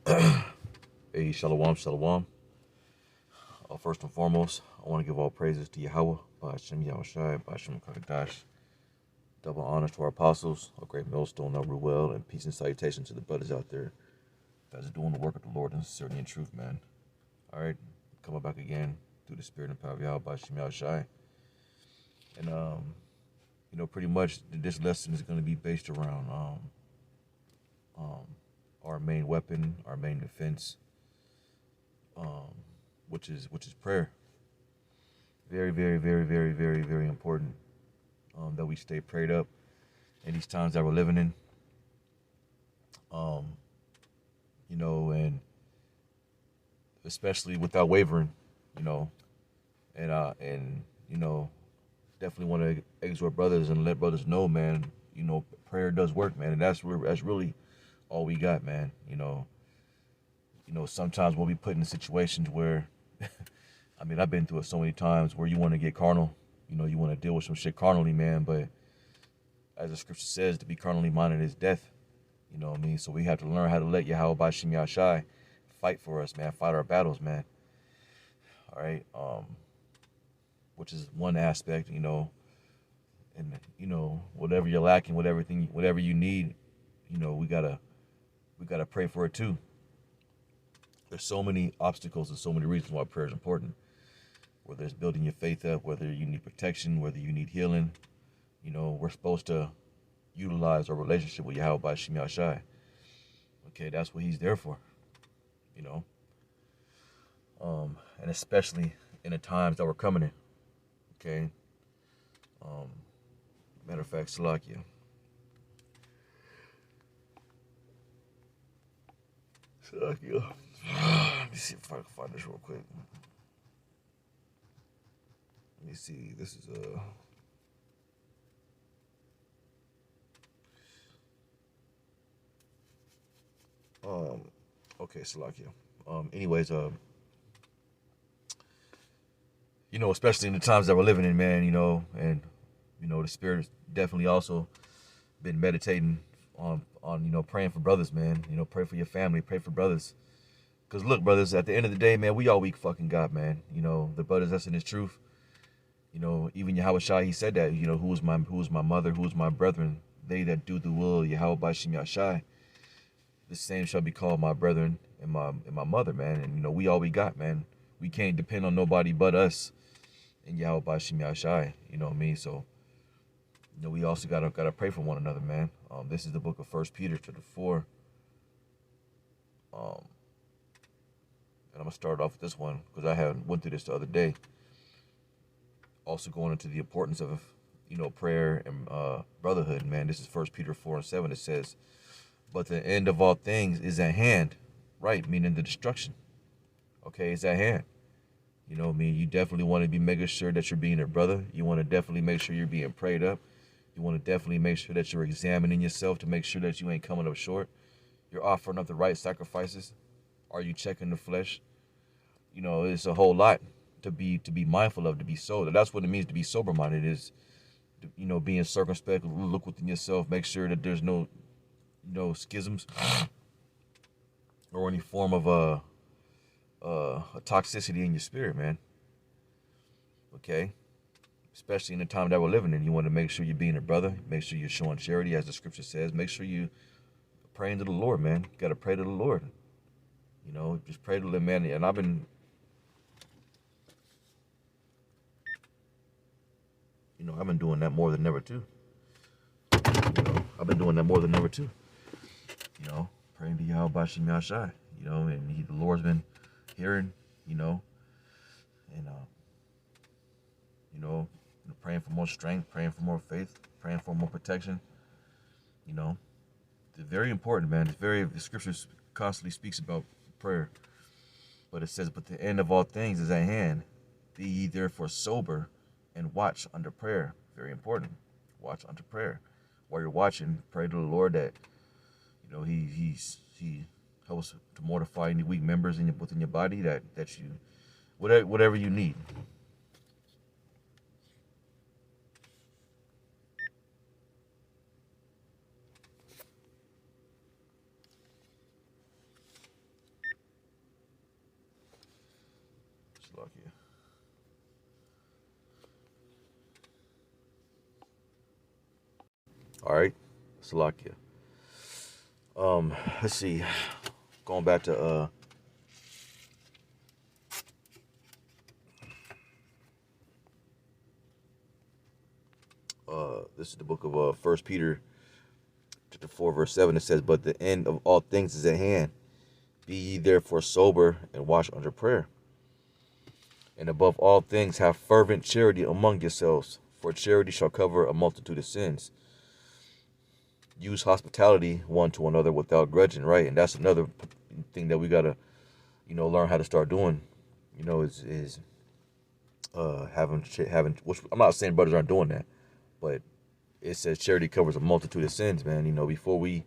Hey, shalom, shalom. First and foremost, I want to give all praises to Yahweh, Ba'ashem Yahushai, Ba'ashem Karadash. Double honors to our apostles, a great millstone, Elder Well, and peace and salutation to the brothers out there that's doing the work of the Lord in sincerity and truth, man. All right, coming back again through the spirit and power of Yahweh, Ba'ashem Yahushai. And, pretty much this lesson is going to be based around our main weapon, our main defense, which is prayer. Very, very, very, very, very, very important that we stay prayed up in these times that we're living in. And especially without wavering, you know, and definitely want to exhort brothers and let brothers know, man. Prayer does work, man, and that's really all we got, man. Sometimes we'll be put in situations where, I mean, I've been through it so many times where you want to get carnal, you want to deal with some shit carnally, man. But as the scripture says, to be carnally minded is death. You know what I mean? So we have to learn how to let Yahweh Ba'ashem Yahushai fight for us, man. Fight our battles, man. All right. Which is one aspect, and whatever you're lacking, whatever you need, we gotta pray for it too. There's so many obstacles and so many reasons why prayer is important. Whether it's building your faith up, whether you need protection, whether you need healing, we're supposed to utilize our relationship with Yahweh Ba'ashem Yahushai. Okay, that's what he's there for, you know. And especially in the times that we're coming in. Okay. Matter of fact, Salakia. Salakia. Let me see if I can find this real quick. Let me see. This is okay, Salakia. Anyways, especially in the times that we're living in, man, and the spirit definitely also been meditating on praying for brothers, man. Pray for your family, pray for brothers. Cause look, brothers, at the end of the day, man, we all we fucking got, man. The brothers that's in his truth. Even Yahweh Shai, he said that, who is my mother, who is my brethren, they that do the will of Yahweh Ba'ashem Yahushai, the same shall be called my brethren and my mother, man. And we all we got, man. We can't depend on nobody but us and Yahweh Ba'ashem Yahushai. You know what I mean? So, we also gotta pray for one another, man. This is the book of 1 Peter chapter 4. And I'm gonna start off with this one because I went through this the other day. Also going into the importance of prayer and brotherhood, man. This is 1 Peter 4:7. It says, "But the end of all things is at hand," right? Meaning the destruction. Okay, it's at hand. You definitely want to be making sure that you're being a brother. You want to definitely make sure you're being prayed up. You want to definitely make sure that you're examining yourself to make sure that you ain't coming up short. You're offering up the right sacrifices. Are you checking the flesh? It's a whole lot to be mindful of, to be sober. That's what it means to be sober minded, is being circumspect, look within yourself, make sure that there's no schisms or any form of a toxicity in your spirit, man. Okay, especially in the time that we're living in, you want to make sure you're being a brother, make sure you're showing charity, as the scripture says, make sure you praying to the Lord, man. You got to pray to the Lord. Just pray to the man. And I've been doing that more than ever too. I've been doing that more than ever too. Praying to Yahweh Ba'ashem Yahushai. And the Lord's been hearing. And praying for more strength, praying for more faith, praying for more protection. It's very important, man. The scriptures constantly speaks about prayer, but it says, "But the end of all things is at hand. Be ye therefore sober, and watch unto prayer." Very important. Watch unto prayer. While you're watching, pray to the Lord that He helps to mortify any weak members within your body, that you whatever you need. Salakia. All right, Salakia. Let's see. Going back to this is the book of First Peter, chapter 4, verse 7. It says, "But the end of all things is at hand. Be ye therefore sober and watch under prayer. And above all things, have fervent charity among yourselves, for charity shall cover a multitude of sins. Use hospitality one to another without grudging," right? And that's another thing that we gotta, learn how to start doing. Is having. Which I'm not saying brothers aren't doing that, but it says charity covers a multitude of sins, man. Before we,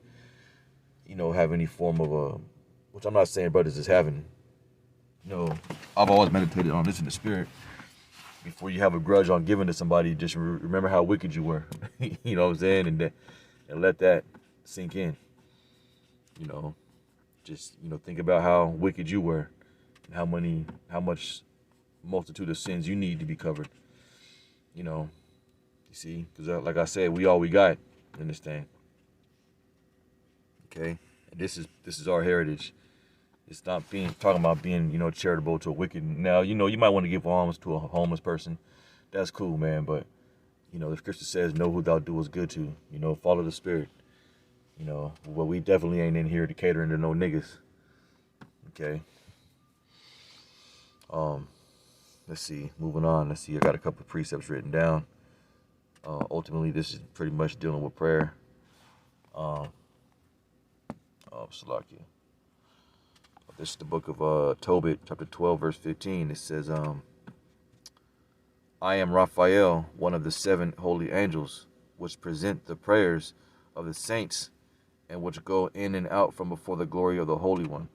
have any form of which I'm not saying brothers is having. I've always meditated on this in the spirit. Before you have a grudge on giving to somebody, just remember how wicked you were. You know what I'm saying, and let that sink in. Just think about how wicked you were, and how much multitude of sins you need to be covered. You see, because like I said, we all we got in this thing. Okay, and this is our heritage. It's not talking about being charitable to a wicked. Now you might want to give alms to a homeless person. That's cool, man. But the scripture says, "Know who thou doest good to." Follow the spirit. Well, we definitely ain't in here to catering to no niggas. Okay. Let's see. Moving on. Let's see. I got a couple of precepts written down. Ultimately, this is pretty much dealing with prayer. Salakia. This is the book of Tobit, chapter 12, verse 15. It says, "I am Raphael, one of the 7 holy angels, which present the prayers of the saints, and which go in and out from before the glory of the Holy One."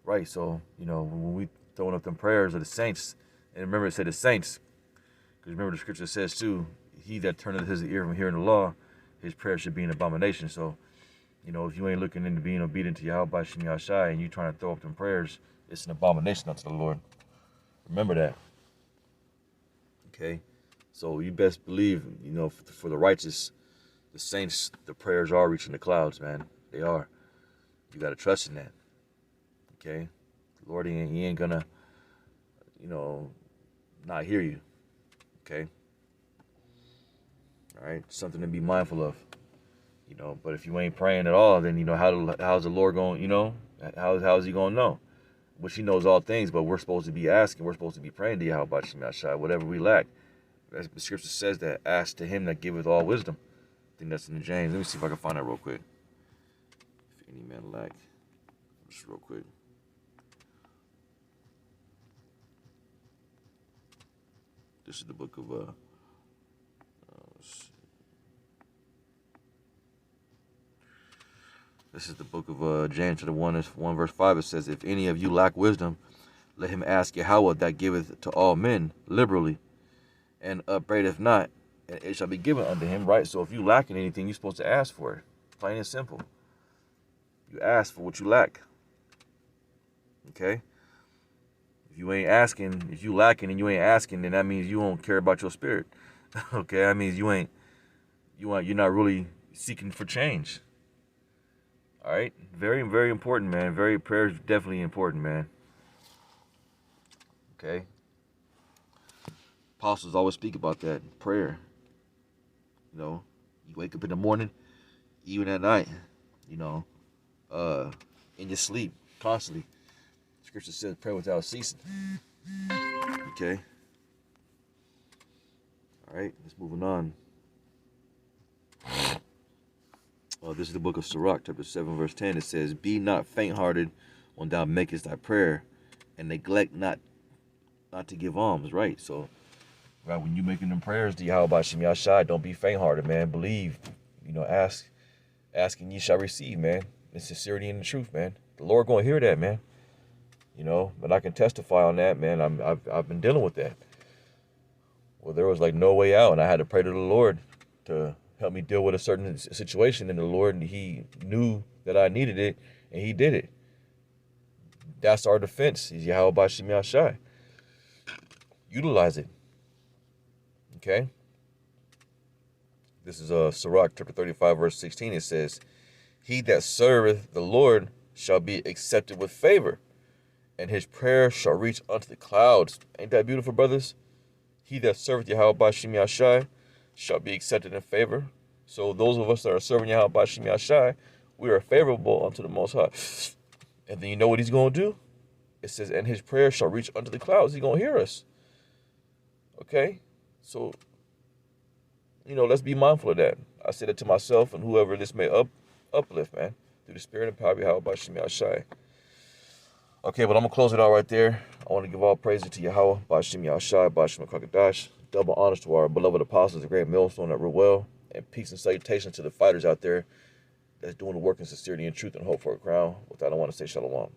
Right, so, when we throwing up them prayers of the saints, and remember it said the saints, because remember the scripture says too, "He that turneth his ear from hearing the law, his prayer should be an abomination." So, if you ain't looking into being obedient to Yahweh Shem Yahshai and you trying to throw up them prayers, it's an abomination unto the Lord. Remember that. Okay? So you best believe, for the righteous, the saints, the prayers are reaching the clouds, man. They are. You got to trust in that. Okay? The Lord, he ain't gonna, not hear you. Okay? All right? Something to be mindful of. But if you ain't praying at all, then how's the Lord going? How's he gonna know? Which he knows all things, but we're supposed to be asking, we're supposed to be praying to Yahweh Shem Yahshai, whatever we lack. As the scripture says that, ask to him that giveth all wisdom. I think that's in the James. Let me see if I can find that real quick. If any man lack, just real quick. This is the book of This is the book of James, chapter 1, verse 5. It says, "If any of you lack wisdom, let him ask Yahweh that giveth to all men liberally, and upbraideth not, and it shall be given unto him." Right? So if you lack in anything, you're supposed to ask for it. Plain and simple. You ask for what you lack. Okay? If you ain't asking, if you lacking and you ain't asking, then that means you don't care about your spirit. Okay? That means you're not really seeking for change. All right, very, very important, man. Prayer is definitely important, man. Okay. Apostles always speak about that prayer. You wake up in the morning, even at night. In your sleep, constantly. Scripture says, "Pray without ceasing." Okay. All right, let's moving on. This is the book of Sirach, chapter 7, verse 10. It says, "Be not faint-hearted when thou makest thy prayer, and neglect not to give alms." Right, so right when you making them prayers to Yahweh Shem Yahshai, don't be faint-hearted, man. Believe, ask and ye shall receive, man. In sincerity and the truth, man. The Lord gonna hear that, man. But I can testify on that, man. I've been dealing with that. Well, there was like no way out, and I had to pray to the Lord to help me deal with a certain situation, and the Lord, he knew that I needed it, and he did it. That's our defense. He's Yahweh Shem Yahshai. Utilize it. Okay? This is Sirach chapter 35, verse 16. It says, he that serveth the Lord shall be accepted with favor, and his prayer shall reach unto the clouds. Ain't that beautiful, brothers? He that serveth Yahweh Bashim Yashai shall be accepted in favor. So those of us that are serving Yahweh Bashim Yashai, we are favorable unto the Most High. And then you know what he's going to do? It says, and his prayer shall reach unto the clouds. He's going to hear us. Okay? So, let's be mindful of that. I said it to myself and whoever this may uplift, man, through the spirit and power of Yahweh Bashim Yashai. Okay, but I'm going to close it out right there. I want to give all praises to Yahweh, Bashim Yahshai, Bashim Kakadash. Double honors to our beloved apostles, the great millstone that rule well. And peace and salutations to the fighters out there that's doing the work in sincerity and truth and hope for a crown. With that, I want to say shalom.